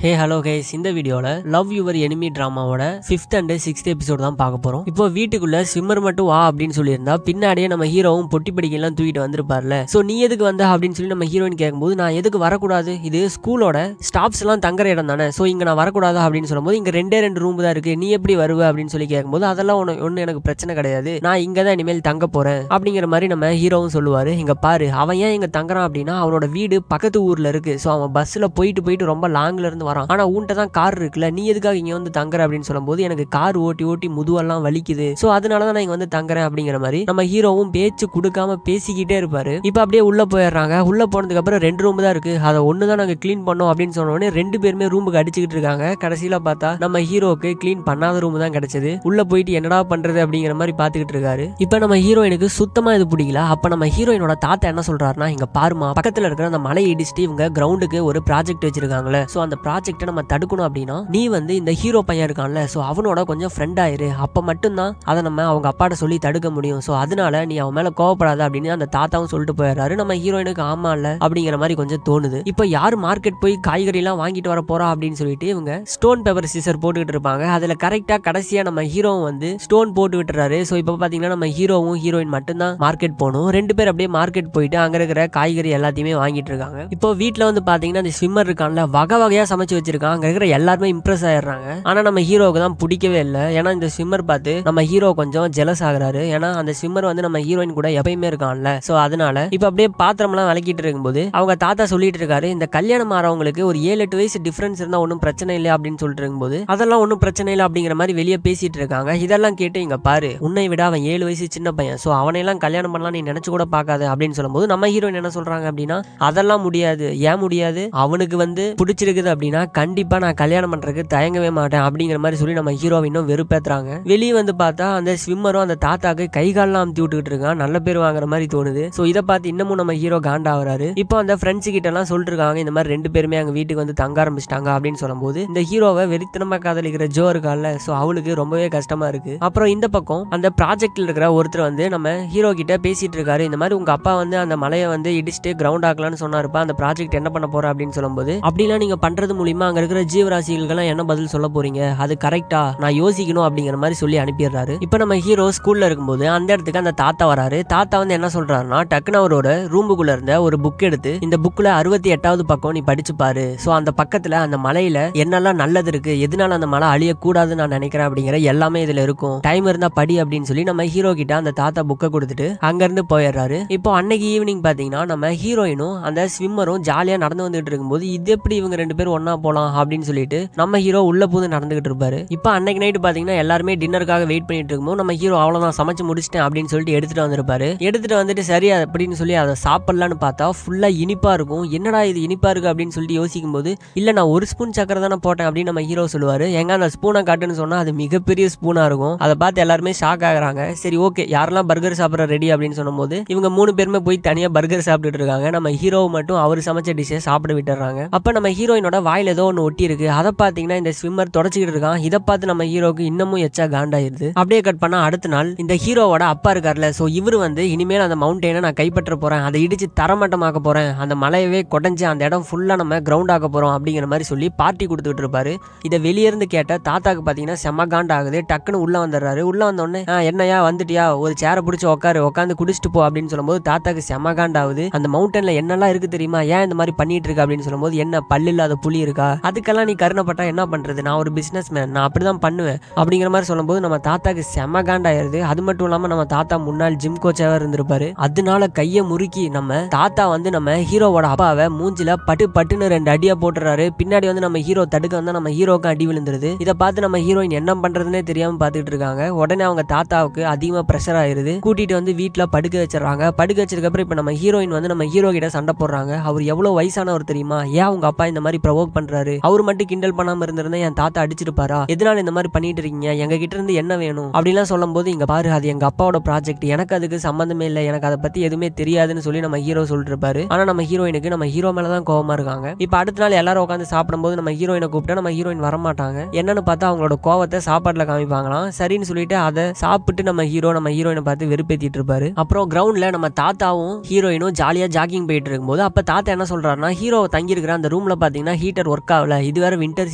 Hey hello guys, இந்த வீடியோல love your enemy டிராமாவோட 5th and 6th எபிசோட் தான் பார்க்க போறோம். இப்போ வீட்டுக்குள்ள ஸ்விம்மர் மட்டும் வா அப்படின்னு சொல்லியிருந்தா பின்னாடியே நம்ம ஹீரோவும் பொட்டி படிக்கலாம் தூக்கிட்டு வந்திருப்பார்ல. சோ நீ எதுக்கு வந்த அப்படின்னு சொல்லி நம்ம ஹீரோயின் கேட்கும்போது, நான் எதுக்கு வரக்கூடாது, இது ஸ்கூலோட ஸ்டாஃப்ஸ் எல்லாம் தங்குற இடம் தானே, சோ இங்க நான் வரக்கூடாது அப்படின்னு சொல்லும்போது, இங்க 2 ரூம் தான் இருக்கு, நீ எப்படி வருவ அப்படின்னு சொல்லி கேட்கும்போது, அதெல்லாம் ஒண்ணு எனக்கு பிரச்சனை கிடையாது, நான் இங்க தான் இனிமேல் தங்க போறேன் அப்படிங்கிற மாதிரி நம்ம ஹீரோவும் சொல்லுவாரு. இங்க பாரு, அவன் ஏன் இங்க தங்குறான் அப்படின்னா அவனோட வீடு பக்கத்து ஊர்ல இருக்கு. சோ அவன் பஸ்ல போயிட்டு ரொம்ப லாங்ல இருந்து வரான். ஆனா உன்கிட்ட தான் கார் இருக்குல்ல, நீ எதுக்காக இங்க வந்து தங்குற அப்படின்னு சொல்லும்போது, எனக்கு கார் ஓட்டி முதுவெல்லாம் வலிக்குது, சோ அதனாலதான் நான் இங்க வந்து தங்குறேன் அப்படிங்கிற மாதிரி நம்ம ஹீரோவும் பேச்சு கொடுக்காம பேசிக்கிட்டே இருப்பாரு. இப்ப அப்படியே உள்ள போயிடுறாங்க. உள்ள போனதுக்கு அப்புறம் 2 ரூம் தான் இருக்கு, அதை ஒண்ணுதான் நாங்க கிளீன் பண்ணோம் அப்படின்னு சொன்ன உடனே 2 பேருமே ரூமுக்கு அடிச்சுக்கிட்டு இருக்காங்க. கடைசியில பார்த்தா நம்ம ஹீரோக்கு கிளீன் பண்ணாத ரூம் தான் கிடைச்சது. உள்ள போயிட்டு என்னடா பண்றது அப்படிங்கிற மாதிரி பாத்துக்கிட்டு இருக்காரு. இப்ப நம்ம ஹீரோயினுக்கு சுத்தமா இது பிடிக்கல. அப்ப நம்ம ஹீரோயினோட தாத்தா என்ன சொல்றாருன்னா, இங்க பாருமா, பக்கத்துல இருக்கிற அந்த மலை இடிச்சுட்டு இவங்க கிரவுண்டுக்கு ஒரு ப்ராஜெக்ட் வச்சிருக்காங்களே, சோ அந்த ப்ராஜெக்ட்டை நம்ம தடுக்கணும் அப்படின்னா நீ வந்து இந்த ஹீரோ பையன் இருக்கான்ல, சோ அவனோட கொஞ்சம் ஃப்ரெண்ட் ஆயிரு, அப்ப மட்டும்தான் அதை நம்ம அவங்க அப்பாட்ட சொல்லி தடுக்க முடியும், சோ அதனால நீ அவன் மேல கோவப்படாத அப்படின்னு அந்த தாத்தாவும் சொல்லிட்டு போயிடுறாரு. நம்ம ஹீரோயினுக்கு ஆமா இல்ல அப்படிங்கிற மாதிரி கொஞ்சம் தோணுது. இப்ப யாரு மார்க்கெட் போய் காய்கறி எல்லாம் வாங்கிட்டு வர போறா அப்படின்னு சொல்லிட்டு இவங்க ஸ்டோன் பேப்பர் சீசர் போட்டுக்கிட்டு இருப்பாங்க. அதுல கரெக்டா கடைசியா நம்ம ஹீரோவும் வந்து ஸ்டோன் போட்டு விட்டுறாரு. சோ இப்ப பாத்தீங்கன்னா நம்ம ஹீரோவும் ஹீரோயின் மட்டும்தான் மார்க்கெட் போகணும். 2 பேர் அப்படியே மார்க்கெட் போயிட்டு அங்க இருக்கிற காய்கறி எல்லாத்தையுமே வாங்கிட்டு இருக்காங்க. இப்போ வீட்டுல வந்து பாத்தீங்கன்னா அந்த ஸ்விம்மர் இருக்கான்ல, வகை வகையா சமைச்சு வச்சிருக்கான். அங்க இருக்கிற எல்லாருமே இம்ப்ரெஸ் ஆயிடுறாங்க. ஆனா நம்ம ஹீரோவுக்கு தான் பிடிக்கவே இல்லை. ஏன்னா இந்த ஸ்விம்மர் பார்த்து நம்ம ஹீரோ கொஞ்சம் ஜெலஸ் ஆகுறாரு. ஏன்னா அந்த ஸ்விம்மர் வந்து நம்ம ஹீரோயின் கூட எப்பயுமே இருக்கான்ல, சோ அதனால இப்ப அப்படியே பாத்திரம் எல்லாம் விளக்கிட்டு இருக்கும்போது அவங்க தாத்தா சொல்லிட்டு இருக்காரு, இந்த கல்யாணம் ஆறவங்களுக்கு ஒரு 7-8 வயசு டிஃபரன்ஸ் இருந்தா ஒன்னும் பிரச்சனை இல்லை அப்படின்னு சொல்லிட்டு இருக்கும்போது, அதெல்லாம் ஒன்னும் பிரச்சனை இல்லை அப்படிங்கிற மாதிரி வெளியே பேசிட்டு இருக்காங்க. இதெல்லாம் கேட்டு இங்க பாரு, உன்னை விட அவன் 7 வயசு சின்ன பையன், சோ அவனையெல்லாம் கல்யாணம் பண்ணலாம் நீ நினைச்சு கூட பார்க்காத அப்படின்னு சொல்லும்போது, நம்ம ஹீரோயின் என்ன சொல்றாங்க அப்படின்னா, அதெல்லாம் முடியாது. ஏன் முடியாது, அவனுக்கு வந்து பிடிச்சிருக்குது அப்படின்னா கண்டிப்பா நான் கல்யாணம் பண்றதுக்கு தயங்கவே மாட்டேன் அப்படிங்கிற மாதிரி சொல்லி நம்ம ஹீரோவை இன்னும் வெறுப்பேத்துறாங்க. வெளியே வந்து பார்த்தா அந்த ஸ்விம்மரும் அந்த தாத்தாக்கு கை கால்லாம் அமுத்தி விட்டுக்கிட்டு இருக்கான். நல்ல பேர் வாங்குற மாதிரி தோணுது. சோ இதை பார்த்து இன்னமும் நம்ம ஹீரோ காண்டாவறாரு. இப்போ அந்த ஃப்ரெண்ட்ஸ் கிட்ட எல்லாம் சொல்லிட்டு இருக்காங்க, இந்த மாதிரி 2 பேருமே அங்க வீட்டுக்கு வந்து தங்க ஆரம்பிச்சிட்டாங்க அப்படின்னு சொல்லும்போது, இந்த ஹீரோவை வெறித்தனமா காதலிக்கிற ஜோ இருக்கால, சோ அவளுக்கு ரொம்பவே கஷ்டமா இருக்கு. அப்புறம் இந்த பக்கம் அந்த ப்ராஜெக்ட்ல இருக்கிற ஒருத்தர் வந்து நம்ம ஹீரோ கிட்ட பேசிட்டு இருக்காரு. இந்த மாதிரி உங்க அப்பா வந்து அந்த மலையை வந்து இடிச்சுட்டு கிரவுண்ட் ஆக்கலாம்னு சொன்னாருப்பா, அந்த ப்ராஜெக்ட் என்ன பண்ண போற அப்படின்னு சொல்லும்போது, அப்படிலாம் நீங்க பண்றது மூலியமா அங்க இருக்கிற ஜீவராசிகளுக்கெல்லாம் என்ன பதில் சொல்ல போறீங்க, அது கரெக்டா, நான் யோசிக்கணும் அப்படிங்கிற மாதிரி சொல்லி அனுப்பிடுறாரு. இப்ப நம்ம ஹீரோ ஸ்கூல்ல இருக்கும்போது அந்த இடத்துக்கு அந்த தாத்தா வராரு. தாத்தா வந்து என்ன சொல்றாருன்னா, டக்குனு அவரோட ரூமுக்குள்ள இருந்த ஒரு புக் எடுத்து, இந்த புக்ல 68வது பக்கம் நீ படிச்சு பாரு, சோ அந்த பக்கத்துல அந்த மலையில என்னெல்லாம் நல்லது இருக்கு, எதனால அந்த மலை அழியக்கூடாதுன்னு நான் நினைக்கிறேன் அப்படிங்கிற எல்லாமே இதுல இருக்கும், டைம் இருந்தா படி அப்படின்னு சொல்லி நம்ம ஹீரோ கிட்ட அந்த தாத்தா புக்கை கொடுத்துட்டு அங்க இருந்து போயிடுறாரு. இப்போ அன்னைக்கு ஈவினிங் பாத்தீங்கன்னா நம்ம ஹீரோயினும் அந்த ஸ்விம்மரும் ஜாலியா நடந்து வந்துட்டு இருக்கும்போது, இது எப்படி இவங்க 2 பேரும் ஒன்னா போலாம் அப்படின்னு சொல்லிட்டு நம்ம ஹீரோ உள்ள பூந்து நடந்துகிட்டு இருப்பாரு. இப்போ அன்னைக்கு நைட்டு பாத்தீங்கன்னா எல்லாருமே டின்னருக்காக வெயிட் பண்ணிட்டு இருக்கும்போது, நம்ம ஹீரோ அவ்வளவுதான் சமைச்சு முடிச்சிட்டேன் அப்படின்னு சொல்லிட்டு எடுத்துட்டு வந்திருப்பாரு. எடுத்துட்டு வந்துட்டு சரி அப்படின்னு சொல்லி அதை சாப்பிடலான்னு பார்த்தா ஃபுல்லா இனிப்பா இருக்கும். என்னடா இது இனிப்பா இருக்கு அப்படின்னு சொல்லிட்டு யோசிக்கும் போது, இல்ல நான் 1 ஸ்பூன் சக்கரை தானே போட்டேன் அப்படின்னு நம்ம ஹீரோ சொல்லுவாரு. எங்க அந்த ஸ்பூனை காட்டுன்னு சொன்னா அது மிகப்பெரிய ஸ்பூனா இருக்கும். அதை பார்த்து எல்லாருமே ஷாக் ஆகுறாங்க. சரி ஓகே, யாரெல்லாம் பர்கர் சாப்பிட ரெடி அப்படின்னு சொன்னபோது இவங்க 3 பேருமே போய் தனியா பர்கர் சாப்பிட்டுட்டு இருக்காங்க. நம்ம ஹீரோ மட்டும் அவர் சமைச்ச டிஷ்ஷை சாப்பிட விட்டுறாங்க. அப்ப நம்ம ஹீரோயினோட வாயில ஏதோ ஒன்று ஒட்டி இருக்கு. அதை பாத்தீங்கன்னா இந்த ஸ்விம்மர் தொடச்சிக்கிட்டு இருக்கான். இதை பார்த்து நம்ம ஹீரோக்கு இன்னமும் எச்சா காண்டாயிருது. அப்படியே கட் பண்ணா அடுத்த நாள் இந்த ஹீரோவோட அப்பா இருக்கார்ல, சோ இவரு வந்து இனிமேல் அந்த மவுண்டனை நான் கைப்பற்ற போறேன், அதை இடிச்சு தரமட்டமாக்க போறேன், அந்த மலையவே கொடைஞ்சு அந்த இடம் ஃபுல்லா நம்ம கிரவுண்ட் ஆக்க போறோம் அப்படிங்கிற மாதிரி சொல்லி பார்ட்டி கொடுத்துட்டு இருப்பாரு. இதை வெளியே இருந்து கேட்ட தாத்தாக்கு பாத்தீங்கன்னா செம்ம காண்டா ஆகுது. டக்குன்னு உள்ள வந்துடுறாரு. உள்ள வந்தோடனே என்னையா வந்துட்டியா, ஒரு சேரை பிடிச்சி உட்காந்து குடிச்சிட்டு போ அப்படின்னு சொல்லும்போது தாத்தாக்கு செம்ம காண்டாகுது. அந்த மவுண்டன்ல என்னெல்லாம் இருக்கு தெரியுமா, ஏன் இந்த மாதிரி பண்ணிட்டு இருக்கு அப்படின்னு சொல்லும்போது, என்ன பல்லு இல்லாத புலி இருக்கா, அதுக்கெல்லாம் நீ கருணப்பட்டா என்ன பண்றது, நான் ஒரு பிசினஸ் மேன், நான் அப்படிதான் பண்ணுவேன் அப்படிங்கிற மாதிரி சொல்லும்போது நம்ம தாத்தாக்கு செம்ம காண்டாயிருது. அது மட்டும் இல்லாம நம்ம தாத்தா முன்னாள் ஜிம் கோச்சாக இருந்திருப்பாரு. அதனால கையை முறுக்கி நம்ம தாத்தா வந்து நம்ம ஹீரோவோட அப்பாவை மூஞ்சில பட்டுன்னு 2 அடியா போட்டுறாரு. பின்னாடி வந்து நம்ம ஹீரோ தடுக்க வந்தா நம்ம ஹீரோக்கு அடி விழுந்துருது. இதை பார்த்து நம்ம ஹீரோயின் என்ன பண்றதுன்னே தெரியாம பாத்துட்டு இருக்காங்க. உடனே அவங்க தாத்தாவுக்கு அதிகமா பிரஷர் ஆயிருது. கூட்டிட்டு வந்து வீட்டுல படுக்க வச்சிடறாங்க. படுக்க வச்சதுக்கு அப்புறம் இப்ப நம்ம ஹீரோயின் வந்து நம்ம ஹீரோ கிட்ட சண்டை போடுறாங்க. அவர் எவ்வளவு வயசானவர் தெரியுமா, ஏன் உங்க அப்பா இந்த மாதிரி ப்ரொவோக் பண்றாரு, அவர் மட்டும் கிண்டல் பண்ணாம இருந்திருந்தா என் தாத்தா அடிச்சிருப்பாரா, எதனால இந்த மாதிரி பண்ணிட்டு இருக்கீங்க, எங்க கிட்ட இருந்து என்ன வேணும் அப்படிலாம் சொல்லும் போது, இங்க பாரு அது எங்க அப்பாவோட ப்ராஜெக்ட், எனக்கு அதுக்கு சம்பந்தமே இல்லை, எனக்கு அதை பத்தி எதுவுமே தெரியாதுன்னு சொல்லி நம்ம ஹீரோ சொல்லிட்டு இருப்பாரு. ஆனா நம்ம ஹீரோயினுக்கு நம்ம ஹீரோ மேலதான் கோவமா இருக்காங்க. இப்ப அடுத்த நாள் எல்லாரும் உட்காந்து சாப்பிடும்போது நம்ம ஹீரோயினை கூப்பிட்டா நம்ம ஹீரோயின் வரமாட்டாங்க. என்னன்னு பார்த்தா அவங்களோட கோவத்தை சாப்பாட்டுல காமிப்பாங்களாம். சரின்னு சொல்லிட்டு அதை சாப்பிட்டு நம்ம ஹீரோயினை பார்த்து வெறுப்பேத்திட்டு இருப்பாரு. அப்புறம் கிரவுண்ட்ல நம்ம தாத்தாவும் ஹீரோயினும் ஜாலியா ஜாக்கிங் போயிட்டு இருக்கும்போது அப்ப தாத்தா என்ன சொல்றாருன்னா, ஹீரோ தங்கி இருக்கிற அந்த ரூம்ல பாத்தீங்கன்னா ஹீட்டர் ஒர்க் ஆகல, இது வேற வின்டர்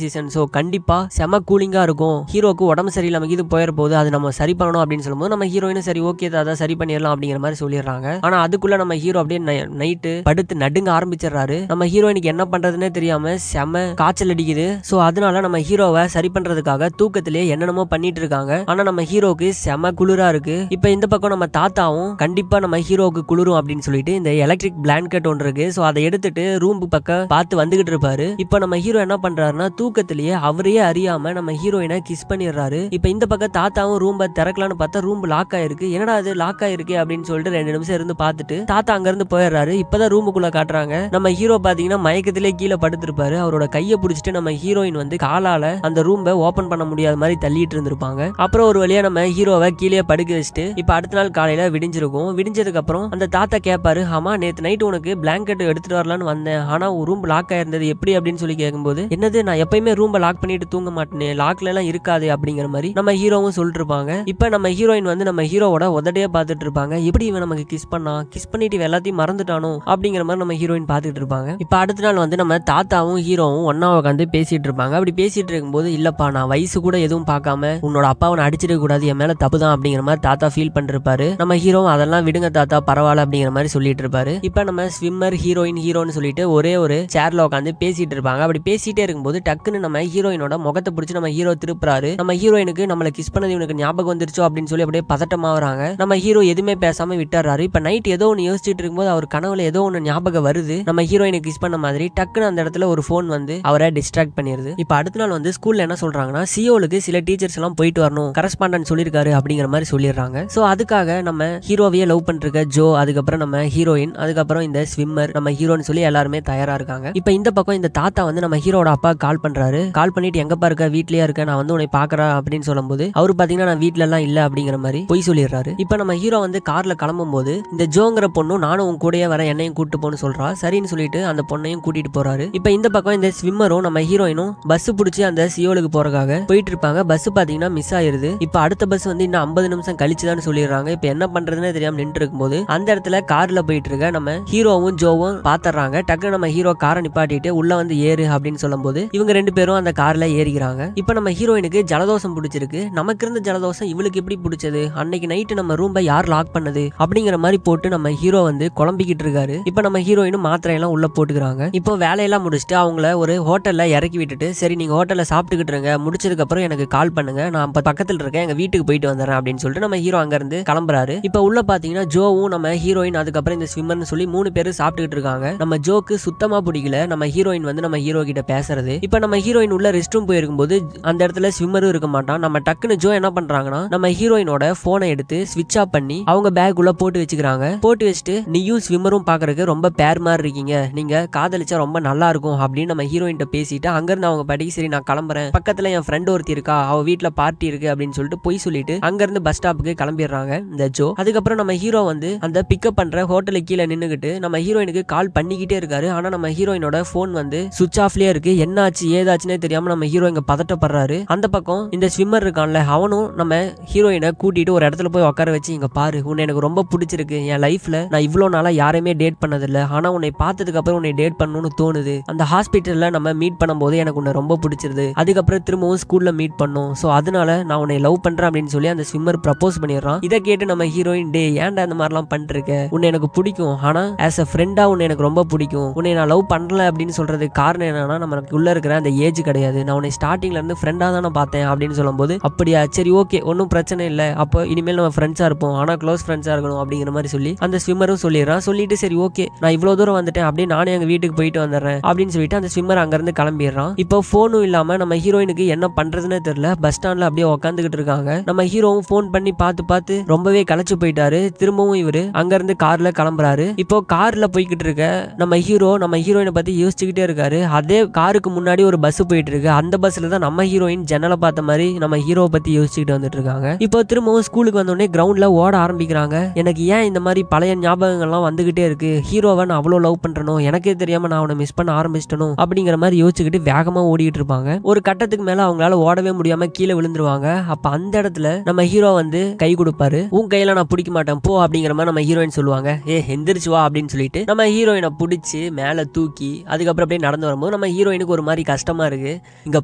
சீசன், சோ கண்டிப்பா செம கூலிங்கா இருக்கும், ஹீரோக்கு உடம்பு சரியில்லாம இது போயிட போகுது, அது நம்ம சரி பண்ணணும் அப்படின்னு சொல்லும்போது நம்ம ஹீரோயின் சரி ஓகே தாத்தா சரி பண்ணிடலாம் அப்படிங்கிற மாதிரி சொல்லிடுறாங்க. ஆனா அதுக்குள்ள நம்ம ஹீரோ அப்படியே நைட்டு படுத்து நடுங்க ஆரம்பிச்சிடறாரு. நம்ம ஹீரோயினுக்கு என்ன பண்றதுன்னே தெரியாம செம காய்ச்சல் அடிக்குது. சோ அதனால நம்ம ஹீரோவை சரி பண்றதுக்காக தூக்கத்திலே என்னென்னமோ பண்ணிட்டு இருக்காங்க. ஆனா நம்ம ஹீரோக்கு செம குளிரா இருக்கு. இப்ப இந்த பக்கம் நம்ம தாத்தாவும் கண்டிப்பா நம்ம ஹீரோவுக்கு குளிரும் அப்படின்னு சொல்லிட்டு இந்த எலக்ட்ரிக் பிளாங்கெட் ஒன்று இருக்கு, சோ அதை எடுத்துட்டு ரூம் பக்கம் பார்த்து வந்துகிட்டு இருப்பாரு. இப்ப நம்ம ஹீரோ என்ன பண்றாருன்னா தூக்கத்திலேயே அவரையே அறியாம நம்ம ஹீரோயினை கிஸ் பண்ணிடுறாரு. இப்ப இந்த பக்கம் தாத்தாவும் ரூம்ப திறக்கலான்னு பார்த்தா ரூம் லாக் ஆயிருக்கு. என்னடா அது லாக் ஆயிருக்கு அப்படின்னு சொல்லிட்டு 2 நிமிஷம் இருந்து பார்த்துட்டு தாத்தா அங்க இருந்து போயிடுறாரு. இப்பதான் ரூமுக்குள்ள காட்டுறாங்க. நம்ம ஹீரோ பாத்தீங்கன்னா மயக்கத்திலே கீழே படுத்திருப்பாரு. அவரோட கையை பிடிச்சிட்டு நம்ம ஹீரோயின் வந்து காலால அந்த ரூம்ப ஓபன் பண்ண முடியாத மாதிரி தள்ளிட்டு இருந்திருப்பாங்க. அப்புறம் ஒரு வழியா நம்ம ஹீரோவை கீழே படுக்க வச்சுட்டு இப்ப அடுத்த நாள் காலையில விடிஞ்சிருக்கும். விடிஞ்சதுக்கு அப்புறம் அந்த தாத்தா கேட்பாரு, ஆமா நேத்து நைட் உனக்கு பிளாங்கெட் எடுத்துட்டு வரலான்னு வந்தேன், ஆனா ரூம் லாக் ஆயிருந்தது எப்படி அப்படின்னு சொல்லி கேட்கும்போது, என்னது நான் எப்பயுமே ரூம்ப லாக் பண்ணிட்டு தூங்க மாட்டேனே, லாக்ல எல்லாம் இருக்காது அப்படிங்கிற மாதிரி நம்ம ஹீரோவும் சொல்லிட்டு இருப்பாங்க. இப்ப நம்ம ஹீரோயின் வந்து நம்ம ஹீரோவோட உதடையே பார்த்துட்டு இருப்பாங்க. எப்படி இவன் நமக்கு கிஸ் பண்ணா, கிஸ் பண்ணிட்டு எல்லாத்தையும் மறந்துட்டானோ அப்படிங்கிற மாதிரி நம்ம ஹீரோயின் பார்த்துட்டு இருப்பாங்க. இப்ப அடுத்த நாள் வந்து நம்ம தாத்தாவும் ஹீரோவும் ஒன்னா உட்காந்து பேசிட்டு இருப்பாங்க. அப்படி பேசிட்டு இருக்கும்போது, இல்லப்பா நான் வயசு கூட எதுவும் பார்க்காம உன்னோட அப்பாவை அடிச்சிட கூடாது, என் மேல தப்பு தான் அப்படிங்கிற மாதிரி தாத்தா ஃபீல் பண்ணிருப்பாரு. நம்ம ஹீரோ அதெல்லாம் விடுங்க தாத்தா பரவாயில்ல அப்படிங்கிற மாதிரி சொல்லிட்டு இருப்பாரு. இப்ப நம்ம ஸ்விம்மர் ஹீரோன்னு சொல்லிட்டு ஒரே ஒரு சேர்ல உட்காந்து பேசிட்டு இருப்பாங்க. அப்படி பேசிட்டே இருக்கும்போது டக்குன்னு நம்ம ஹீரோயினோட முகத்தை பிடிச்சி நம்ம ஹீரோ திருப்புறாரு. நம்ம ஹீரோயினுக்கு நம்மள கிஸ் பண்ணது இவனுக்கு ஞாபகம் வந்துருச்சோ அப்படின்னு சொல்லி அப்படியே பதட்டமாகறாங்க. நம்ம ஹீரோ எதுவுமே பேசாம விட்டுறாரு. இப்ப நைட் ஏதோ ஒன்று யோசிச்சுட்டு இருக்கும்போது அவர் கனவுல ஏதோ ஒன்று ஞாபகம் வருது, நம்ம ஹீரோயினுக்கு கிஸ் பண்ண மாதிரி. டக்குன்னு அந்த இடத்துல ஒரு போன் வந்து அவரை டிஸ்ட்ராக்ட் பண்ணிருது. இப்ப அடுத்த நாள் வந்து ஸ்கூல்ல என்ன சொல்றாங்கன்னா சியோலுக்கு சில டீச்சர்ஸ் எல்லாம் போயிட்டு வரணும், கரஸ்பாண்டன்ட் சொல்லிருக்காரு அப்படிங்கிற மாதிரி சொல்லிடுறாங்க. சோ அதுக்காக நம்ம ஹீரோவையே லவ் பண்ற ஜோ, அதுக்கப்புறம் நம்ம ஹீரோயின், அதுக்கப்புறம் இந்த ஸ்விம்மர், நம்ம ஹீரோன்னு சொல்லி எல்லாருமே தயாரா இருக்காங்க. இப்ப இந்த பக்கம் இந்த தாத்தா வந்து நம்ம ஹீரோட அப்பா கால் பண்றாரு. கால் பண்ணிட்டு எங்கப்பா இருக்க, வீட்லயே இருக்க, நான் வந்து உன்னை பாக்குறேன் அப்படின்னு சொல்லும்போது அவரு பாத்தீங்கன்னா நான் வீட்ல எல்லாம் இல்ல அப்படிங்கிற மாதிரி போய் சொல்லிடுறாரு. இப்ப நம்ம ஹீரோ வந்து கார்ல கிளம்பும் போது இந்த ஜோங்கிற பொண்ணும் நானும் உன் கூடயே வர, என்னையும் கூட்டு போன்னு சொல்றா. சரின்னு சொல்லிட்டு அந்த பொண்ணையும் கூட்டிட்டு போறாரு. இப்ப இந்த பக்கம் இந்த ஸ்விம்மரும் நம்ம ஹீரோயினும் பஸ் பிடிச்சி அந்த சியோலுக்கு போறதுக்காக போயிட்டு இருப்பாங்க. பஸ் பாத்தீங்கன்னா மிஸ் ஆயிருது. இப்ப அடுத்த பஸ் வந்து இன்னும் 50 நிமிஷம் கழிச்சுதான் சொல்லிடுறாங்க. இப்ப என்ன பண்றதுன்னு தெரியாம நின்று இருக்கும்போது அந்த இடத்துல கார்ல போயிட்டு இருக்க நம்ம ஹீரோவும் ஜோவும் பாத்துறாங்க. டக்கு நம்ம ஹீரோ காரை நிப்பாட்டிட்டு உள்ள வந்து ஏறு அப்படின்னு சொல்லும்போது இவங்க 2 பேரும் அந்த கார்ல ஏறிக்கிறாங்க. இப்ப நம்ம ஹீரோயினுக்கு ஜலதோஷம் பிடிச்சிருக்கு. நமக்கு இருந்த ஜலதோஷம் இவளுக்கு எப்படி பிடிச்சது, அன்னைக்கு நைட்டு நம்ம ரூம்பை யார் லாக் பண்ணது அப்படிங்கிற மாதிரி போட்டு நம்ம ஹீரோ வந்து குழம்பிக்கிட்டு இருக்காரு. இப்ப நம்ம ஹீரோயினும் மாத்திரை எல்லாம் உள்ள போட்டுக்கிறாங்க. இப்போ வேலையெல்லாம் முடிச்சுட்டு அவங்கள ஒரு ஹோட்டல்ல இறக்கி விட்டுட்டு, சரி நீங்க ஹோட்டல்ல சாப்பிட்டுக்கிட்டு இருங்க, முடிச்சதுக்கு அப்புறம் எனக்கு கால் பண்ணுங்க, நான் பக்கத்துல இருக்கேன், எங்க வீட்டுக்கு போயிட்டு வந்துடுறேன் அப்படின்னு சொல்லிட்டு நம்ம ஹீரோ அங்க இருந்து கிளம்புறாரு. இப்ப உள்ள பாத்தீங்கன்னா ஜோவும் நம்ம ஹீரோயின் அதுக்கப்புறம் இந்த ஸ்விம்மர்னு சொல்லி 3 பேரும் சாப்பிட்டுக்கிட்டு இருக்காங்க. நம்ம ஜோக்கு சுத்தமா பிடிக்கல நம்ம ஹீரோயின் வந்து நம்ம ஹீரோ கிட்ட பேசுறது. இப்ப நம்ம ஹீரோயின் உள்ள ரெஸ்ட் ரூம் போயிருக்கும்போது அந்த இடத்துல ஸ்விம்மரும் இருக்க மாட்டான். நம்ம டக்குன்னு ஜோ என்ன பண்றாங்கன்னா நம்ம ஹீரோயினோட போனை எடுத்து ஸ்விட்ச் ஆஃப் பண்ணி அவங்க பேக் உள்ள போட்டு வச்சுக்கிறாங்க. போட்டு வச்சுட்டு நீயும் ஸ்விம்மரும் பாக்குறதுக்கு ரொம்ப பேர் மாதிரி இருக்கீங்க, நீங்க காதலிச்சா ரொம்ப நல்லா இருக்கும் அப்படின்னு நம்ம ஹீரோயின் பேசிட்டு அங்க இருந்து அவங்க படிக்க, சரி நான் கிளம்புறேன், பக்கத்துல என் ஃப்ரெண்ட் ஒருத்தி இருக்கா, அவ வீட்டுல பார்ட்டி இருக்கு அப்படின்னு சொல்லிட்டு போய் சொல்லிட்டு அங்க இருந்து பஸ் ஸ்டாப்புக்கு கிளம்பிடுறாங்க இந்த ஜோ. அதுக்கப்புறம் நம்ம ஹீரோ வந்து அந்த பிக்கப் பண்ற ஹோட்டலுக்கு கீழே நின்னுகிட்டு நம்ம ஹீரோயினுக்கு கால் பண்ணிக்கிட்டே இருக்காரு. ஆனா நம்ம ஹீரோயினோட போன் வந்து சுவிட்ச் ஆஃப்லயே இருக்கு. என்னாச்சு ஏதாச்சுன்னே தெரியாம நம்ம ஹீரோ இங்க பதட்டப்படுறாரு. அந்த பக்கம் இந்த ஸ்விம்மர் இருக்கான்ல அவனும் நம்ம ஹீரோயினை கூட்டிட்டு ஒரு இடத்துல போய் உட்கார வச்சு, இங்க பாரு உன்னை எனக்கு ரொம்ப பிடிச்சிருக்கு, என் லைஃப்ல நான் இவ்வளவு நாளா யாரையுமே டேட் பண்ணதில்ல, ஆனா உன்னை பார்த்ததுக்கு அப்புறம் உன்னை டேட் பண்ணணும்னு தோணுது, அந்த ஹாஸ்பிட்டல்ல நம்ம மீட் பண்ணும்போது எனக்கு உன்னை ரொம்ப பிடிச்சிருது, அதுக்கப்புறம் திரும்பவும் ஸ்கூல்ல மீட் பண்ணோம், சோ அதனால நான் உன்னை லவ் பண்றேன் அப்படின்னு சொல்லி அந்த ஸ்விம்மர் ப்ரப்போஸ் பண்ணிடுறான். இதை கேட்டு நம்ம ஹீரோயின், டே ஏன்டா இந்த மாதிரிலாம் பண்ணிருக்க, உன்னை எனக்கு பிடிக்கும், ஆனா ஆஸ் அ ஃப்ரெண்டா உன்னை எனக்கு ரொம்ப பிடிக்கும், உன்னை நான் லவ் பண்ணல அப்படின்னு சொல்றதுக்கு காரணம் என்னன்னா நமக்கு உள்ள இருக்கிற அந்த ஏஜ் கிடையாது, நான் உன்னை ஸ்டார்டிங்ல இருந்து ஃப்ரெண்டா தானே பார்த்தேன் அப்படின்னு சொல்லும்போது, அப்படியா சரி ஓகே ஒன்னும் பிரச்சனை இல்லை, அப்போ இனிமேல் நம்ம ஃப்ரெண்ட்ஸா இருப்போம், ஆனா க்ளோஸ் ஃப்ரெண்ட்ஸா இருக்கணும் அப்படிங்கிற மாதிரி சொல்லி அந்த ஸ்விம்மரும் சொல்லிடுறான். சொல்லிட்டு சரி ஓகே நான் இவ்வளவு தூரம் வந்துட்டேன் அப்படியே நானே எங்க வீட்டுக்கு போயிட்டு வந்துடுறேன் அப்படின்னு சொல்லிட்டு அந்த ஸ்விம்மர் அங்க இருந்து கிளம்பிடுறான். இப்போ போனும் இல்லாம நம்ம ஹீரோயினுக்கு என்ன பண்றதுன்னு தெரியல, பஸ் ஸ்டாண்ட்ல அப்படியே உட்காந்துக்கிட்டு இருக்காங்க. நம்ம ஹீரோவும் போன் பண்ணி பார்த்து ரொம்பவே களைச்சு போயிட்டாரு. திரும்பவும் இவரு அங்க இருந்து கார்ல கிளம்புறாரு. இப்போ கார்ல போய்கிட்டு இருக்க நம்ம ஹீரோ நம்ம ஹீரோயினை பத்தி யோசிச்சுக்கிட்டே இருக்காரு. அதே காருக்கு முன்னாடி ஒரு பஸ் போயிட்டு இருக்கு. அந்த பஸ்ல தான் நம்ம ஹீரோயின் ஜன்னலை பார்த்த மாதிரி நம்ம ஹீரோவை பத்தி யோசிச்சுக்கிட்டு வந்துட்டு இருக்காங்க. இப்போ திரும்பவும் ஸ்கூலுக்கு வந்தோடனே கிரவுண்ட்ல ஓட ஆரம்பிக்கிறாங்க. எனக்கு ஏன் இந்த மாதிரி பழைய ஞாபகங்கள்லாம் வந்துகிட்டே இருக்கு, ஹீரோவை நான் அவ்வளவு லவ் பண்றனோ, எனக்கே தெரியாம நான் அவனை மிஸ் பண்ண ஆரம்பிச்சிட்டனும் அப்படிங்கிற மாதிரி யோசிச்சுக்கிட்டு வேகமா ஓடிட்டு இருப்பாங்க. ஒரு கட்டத்துக்கு மேல அவங்களால ஓடவே முடியாம கீழே விழுந்துருவாங்க. அப்ப அந்த இடத்துல நம்ம ஹீரோ வந்து கை கொடுப்பாரு. உன் கையில நான் பிடிக்க மாட்டேன் போ அப்படிங்கிற மாதிரி நம்ம ஹீரோயின் சொல்லுவாங்க. எந்திரிச்சு வா அப்படின்னு சொல்லிட்டு நம்ம ஹீரோயினை பிடிச்சி மேல தூக்கி அதுக்கப்புறம் அப்படியே நடந்து வரும்போது சொல்லும்போது நம்ம ஹீரோயினுக்கு ஒரு மாதிரி கஷ்டமா இருக்கு. இங்க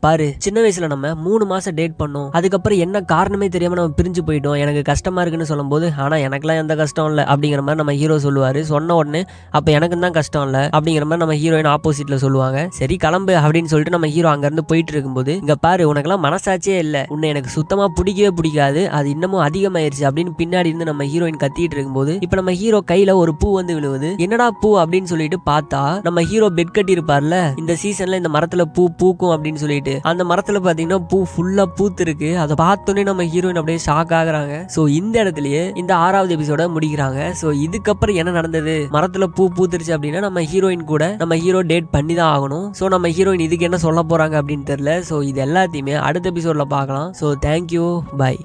பாரு, சின்ன வயசுல நம்ம 3 மாசம் டேட் பண்ணோம், அதுக்கப்புறம் என்ன காரணமே தெரியாம நம்ம பிரிஞ்சு போயிட்டோம், எனக்கு கஷ்டமா இருக்குன்னு சொல்லும்போது ஆனா எனக்குலாம் எந்த கஷ்டம் இல்லை அப்படிங்கிற மாதிரி நம்ம ஹீரோ சொல்லுவாரு. சொன்ன உடனே அப்ப எனக்கு தான் கஷ்டம் இல்லை அப்படிங்கிற மாதிரி நம்ம ஹீரோயின் ஆப்போசிட்ல சொல்லுவாங்க. சரி கிளம்பு அப்படின்னு சொல்லிட்டு நம்ம ஹீரோ அங்க இருந்து போயிட்டு இருக்கும்போது, இங்க பாரு உனக்கெல்லாம் மனசாட்சியே இல்லை, உன்னை எனக்கு சுத்தமா பிடிக்கவே பிடிக்காது, அது இன்னமும் அதிகமாயிருச்சு அப்படின்னு பின்னாடி இருந்து நம்ம ஹீரோயின் கத்திட்டு இருக்கும்போது இப்ப நம்ம ஹீரோ கையில ஒரு பூ வந்து விழுவுது. என்னடா பூ அப்படின்னு சொல்லிட்டு பார்த்தா நம்ம ஹீரோ பெட் கட்டி இருப்பார்ல, இந்த சீசன்ல இந்த மரத்துல பூ பூக்கும் அப்படின்னு சொல்லிட்டு அந்த மரத்துல பாத்தீங்கன்னா பூ ஃபுல்லா பூத்து இருக்கு. அதை பார்த்தோன்னே நம்ம ஹீரோயின் அப்படியே ஷாக் ஆகுறாங்க. சோ இந்த இடத்துலயே இந்த 6வது எபிசோட முடிக்கிறாங்க. சோ இதுக்கப்புறம் என்ன நடந்தது, மரத்துல பூ பூத்துருச்சு அப்படின்னா நம்ம ஹீரோயின் கூட நம்ம ஹீரோ டேட் பண்ணி தான் ஆகணும். சோ நம்ம ஹீரோயின் இதுக்கு என்ன சொல்ல போறாங்க அப்படின்னு தெரியல. சோ இது எல்லாத்தையுமே அடுத்த எபிசோட்ல பார்க்கலாம். So thank you, by.